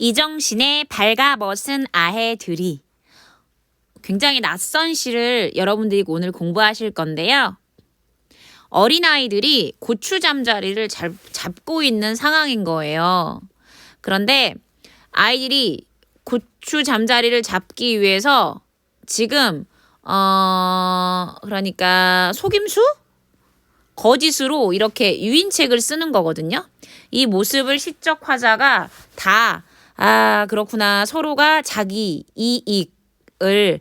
이정신의 발가벗은 아해들이. 굉장히 낯선 시를 여러분들이 오늘 공부하실 건데요. 어린아이들이 고추 잠자리를 잡고 있는 상황인 거예요. 그런데 아이들이 고추 잠자리를 잡기 위해서 지금 그러니까 속임수? 거짓으로 이렇게 유인책을 쓰는 거거든요. 이 모습을 시적 화자가 다 그렇구나. 서로가 자기 이익을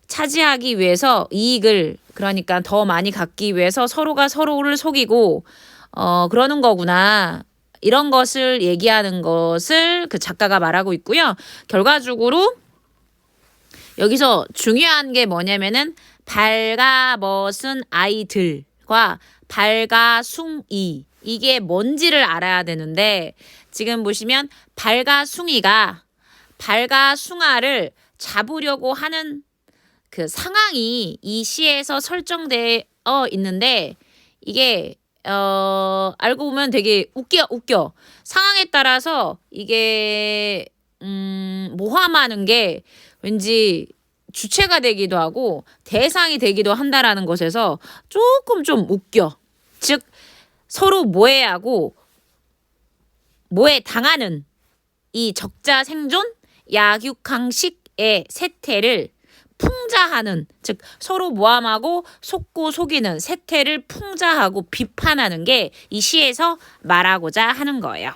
차지하기 위해서 이익을 그러니까 더 많이 갖기 위해서 서로가 서로를 속이고 그러는 거구나. 이런 것을 얘기하는 것을 그 작가가 말하고 있고요. 결과적으로 여기서 중요한 게 뭐냐면은 발가벗은 아이들과 발가숭이 이게 뭔지를 알아야 되는데 지금 보시면 발가숭이가 발가숭아를 잡으려고 하는 그 상황이 이 시에서 설정되어 있는데 이게 알고 보면 되게 웃겨. 상황에 따라서 이게 모함하는 게 왠지 주체가 되기도 하고 대상이 되기도 한다라는 것에서 조금 좀 웃겨. 즉 서로 모해하고 모해당하는 이 적자 생존 약육강식의 세태를 풍자하는, 즉 서로 모함하고 속고 속이는 세태를 풍자하고 비판하는 게 이 시에서 말하고자 하는 거예요.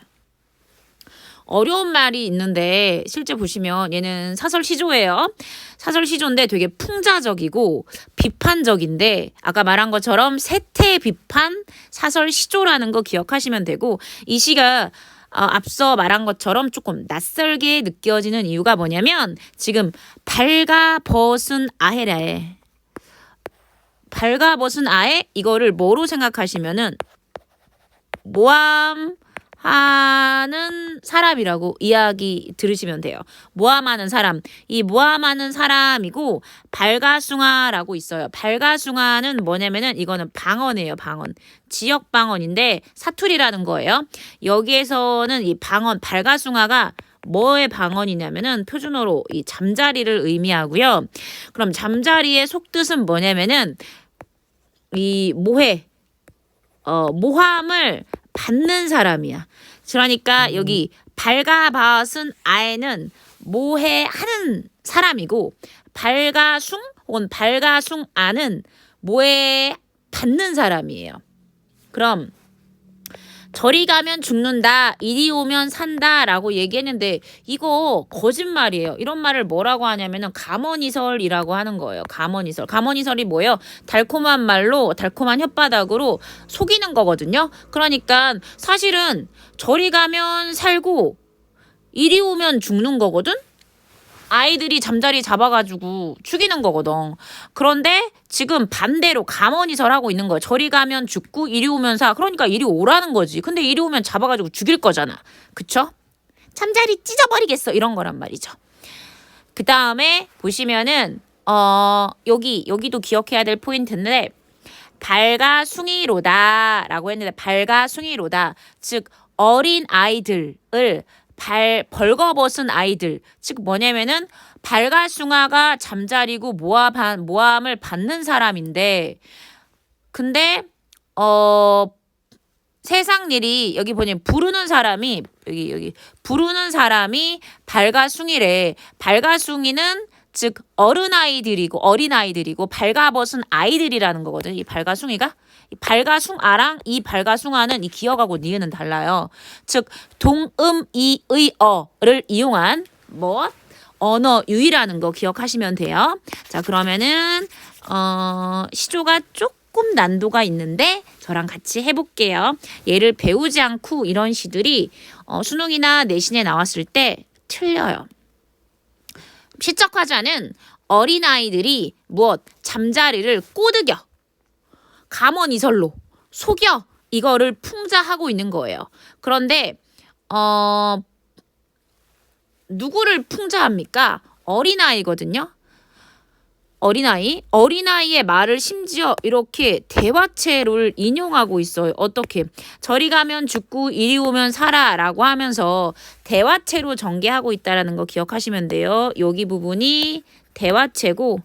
어려운 말이 있는데 실제 보시면 얘는 사설 시조예요. 사설 시조인데 되게 풍자적이고 비판적인데 아까 말한 것처럼 세태 비판 사설 시조라는 거 기억하시면 되고 이 시가 앞서 말한 것처럼 조금 낯설게 느껴지는 이유가 뭐냐면 지금 발가벗은 아해래. 발가벗은 아해 이거를 뭐로 생각하시면은 모함하는 사람이라고 이야기 들으시면 돼요. 모함하는 사람. 이 모함하는 사람이고 발가숭아라고 있어요. 발가숭아는 뭐냐면은 이거는 방언이에요. 방언. 지역 방언인데 사투리라는 거예요. 여기에서는 이 방언 발가숭아가 뭐의 방언이냐면은 표준어로 이 잠자리를 의미하고요. 그럼 잠자리의 속뜻은 뭐냐면은 이 모함을 받는 사람이야. 그러니까 여기 발가벗은 아에는 모해하는 사람이고 발가숭 혹은 발가숭아는 모해 받는 사람이에요. 그럼 저리 가면 죽는다, 이리 오면 산다라고 얘기했는데 이거 거짓말이에요. 이런 말을 뭐라고 하냐면은 가머니설이라고 하는 거예요. 가머니설. 가머니설이 뭐예요? 달콤한 말로 달콤한 혓바닥으로 속이는 거거든요. 그러니까 사실은 저리 가면 살고 이리 오면 죽는 거거든. 아이들이 잠자리 잡아가지고 죽이는 거거든. 그런데 지금 반대로 가머니설 하고 있는 거야. 저리 가면 죽고 이리 오면 사. 그러니까 이리 오라는 거지. 근데 이리 오면 잡아가지고 죽일 거잖아. 그쵸? 잠자리 찢어버리겠어. 이런 거란 말이죠. 그 다음에 보시면은 여기도 기억해야 될 포인트인데 발가숭이로다 라고 했는데 발가숭이로다. 즉 어린 아이들을 벌거벗은 아이들, 즉 뭐냐면은 발가숭아가 잠자리고 모함을 받는 사람인데 근데 세상 일이 여기 보니 부르는 사람이 여기 부르는 사람이 발가숭이래. 발가숭이는 즉 어린아이들이고 발가벗은 아이들이라는 거거든. 이 발가숭이가 이 발가숭아랑 이 발가숭아는 이 기억하고 니은은 달라요. 즉 동음이의어를 이용한 언어 유희라는 거 기억하시면 돼요. 자 그러면은 시조가 조금 난도가 있는데 저랑 같이 해볼게요. 얘를 배우지 않고 이런 시들이 수능이나 내신에 나왔을 때 틀려요. 시적 화자는 어린아이들이 잠자리를 꼬드겨 가머니설로 속여 이거를 풍자하고 있는 거예요. 그런데 누구를 풍자합니까? 어린아이거든요. 어린아이의 말을 심지어 이렇게 대화체를 인용하고 있어요. 어떻게? 저리 가면 죽고 이리 오면 살아라고 하면서 대화체로 전개하고 있다는 거 기억하시면 돼요. 여기 부분이 대화체고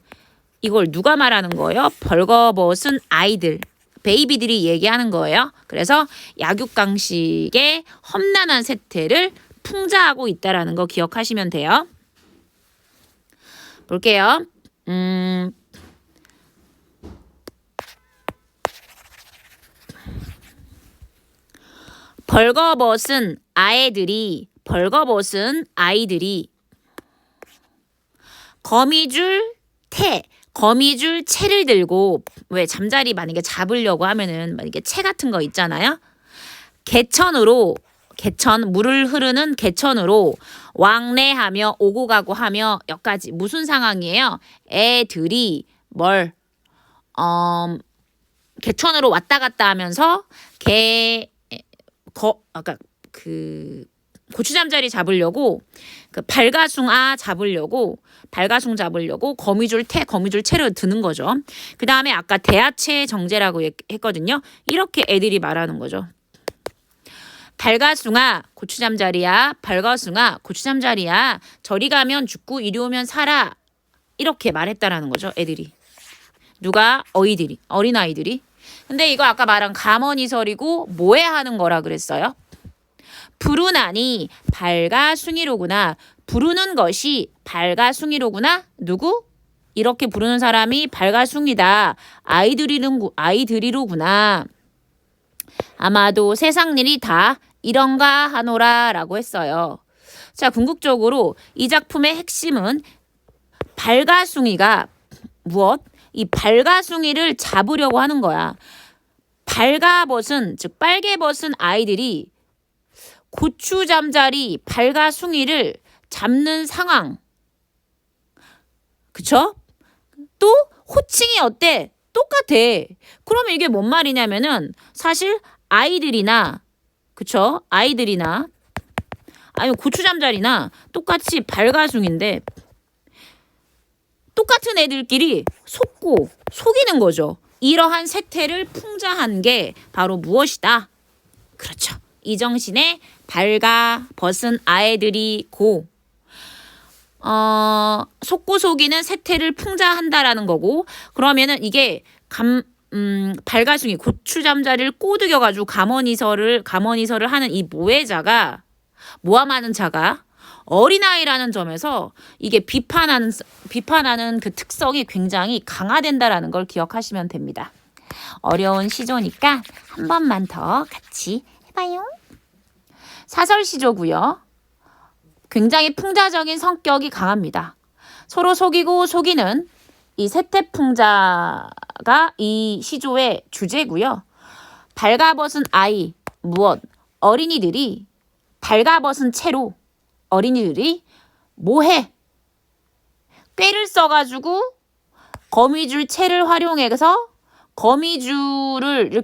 이걸 누가 말하는 거예요? 벌거벗은 아이들, 베이비들이 얘기하는 거예요. 그래서 약육강식의 험난한 세태를 풍자하고 있다는 거 기억하시면 돼요. 볼게요. 벌거벗은 아이들이 거미줄 채를 들고 왜 잠자리 만약에 잡으려고 하면은 만약에 채 같은 거 있잖아요. 물을 흐르는 개천으로 왕래하며 오고 가고 하며 여기까지 무슨 상황이에요? 애들이 개천으로 왔다 갔다 하면서 고추잠자리 잡으려고 발가숭 잡으려고 거미줄 채를 드는 거죠. 그 다음에 아까 대하체 정제라고 했거든요. 이렇게 애들이 말하는 거죠. 발가숭아 고추잠자리야. 저리 가면 죽고 이리 오면 살아. 이렇게 말했다라는 거죠. 애들이. 누가? 어린아이들이. 근데 이거 아까 말한 가머니설이고 모해하는 거라 그랬어요. 부르나니 발가숭이로구나. 부르는 것이 발가숭이로구나. 누구? 이렇게 부르는 사람이 발가숭이다. 아이들이로구나. 아마도 세상 일이 다 이런가 하노라 라고 했어요. 자, 궁극적으로 이 작품의 핵심은 발가숭이가 무엇? 이 발가숭이를 잡으려고 하는 거야. 즉 빨개 벗은 아이들이 고추잠자리 발가숭이를 잡는 상황. 그쵸? 또 호칭이 어때? 똑같아. 그러면 이게 뭔 말이냐면은 사실 아이들이나 아니면 고추잠자리나 똑같이 발가숭인데 똑같은 애들끼리 속이는 거죠. 이러한 세태를 풍자한 게 바로 무엇이다? 그렇죠. 이정신의 발가 벗은 아이들이 속고 속이는 세태를 풍자한다라는 거고, 그러면은 이게 발가숭이 고추잠자리를 꼬드겨가지고 가머니설을 하는 이 모함하는 자가 어린아이라는 점에서 이게 비판하는 그 특성이 굉장히 강화된다라는 걸 기억하시면 됩니다. 어려운 시조니까 한 번만 더 같이 해봐요. 사설 시조고요. 굉장히 풍자적인 성격이 강합니다. 서로 속이고 속이는 이 세태풍자가 이 시조의 주제고요. 발가벗은 아이, 어린이들이 발가벗은 채로 어린이들이 꾀를 써가지고 거미줄 채를 활용해서 거미줄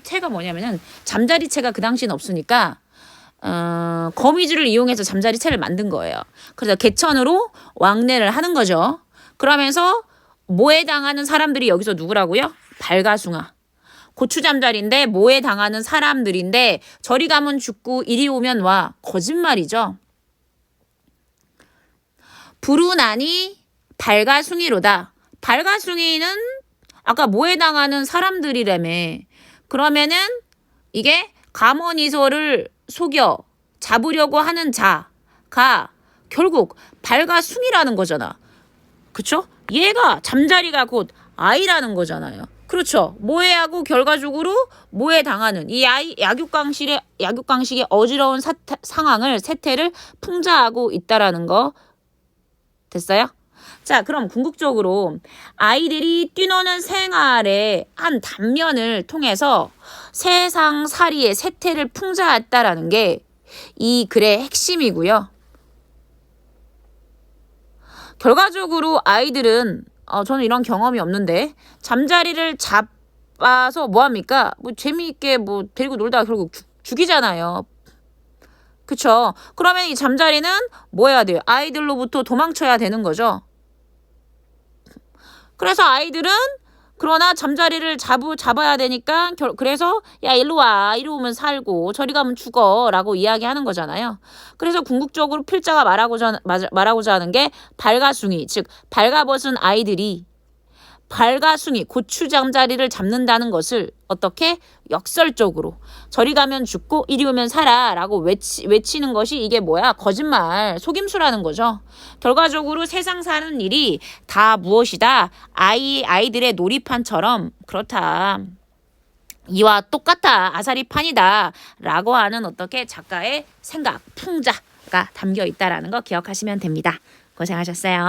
채가 뭐냐면은 잠자리 채가 그 당시는 없으니까 거미줄을 이용해서 잠자리 채를 만든 거예요. 그래서 개천으로 왕래를 하는 거죠. 그러면서 모해당하는 사람들이 여기서 누구라고요? 발가숭아. 고추잠자리인데 모해당하는 사람들인데 저리 가면 죽고 이리 오면 와. 거짓말이죠. 부르나니 발가숭이로다. 발가숭이는 아까 모해당하는 사람들이라며. 그러면은 이게 가머니설을 속여 잡으려고 하는 자가 결국 발가숭이라는 거잖아. 그쵸? 얘가 잠자리가 곧 아이라는 거잖아요. 그렇죠. 모해하고 결과적으로 모해당하는 이 약육강식의 어지러운 세태를 풍자하고 있다라는 거 됐어요? 자, 그럼 궁극적으로 아이들이 뛰노는 생활의 한 단면을 통해서 세상살이의 세태를 풍자했다라는 게 이 글의 핵심이고요. 결과적으로 아이들은 저는 이런 경험이 없는데 잠자리를 잡아서 뭐합니까? 재미있게 데리고 놀다가 결국 죽이잖아요. 그쵸? 그러면 이 잠자리는 뭐 해야 돼요? 아이들로부터 도망쳐야 되는 거죠. 그래서 아이들은 그러나 잠자리를 잡아야 되니까 그래서 야 일로 와, 이리 오면 살고 저리 가면 죽어라고 이야기하는 거잖아요. 그래서 궁극적으로 필자가 말하고자 하는 게 발가숭이, 즉 발가벗은 아이들이 발가숭이 고추 잠자리를 잡는다는 것을 어떻게 역설적으로 저리 가면 죽고 이리 오면 살아라고 외치는 것이 이게 뭐야? 거짓말, 속임수라는 거죠. 결과적으로 세상 사는 일이 다 무엇이다? 아이들의 놀이판처럼 그렇다. 이와 똑같다. 아사리판이다. 라고 하는 어떻게 작가의 생각, 풍자가 담겨 있다라는 거 기억하시면 됩니다. 고생하셨어요.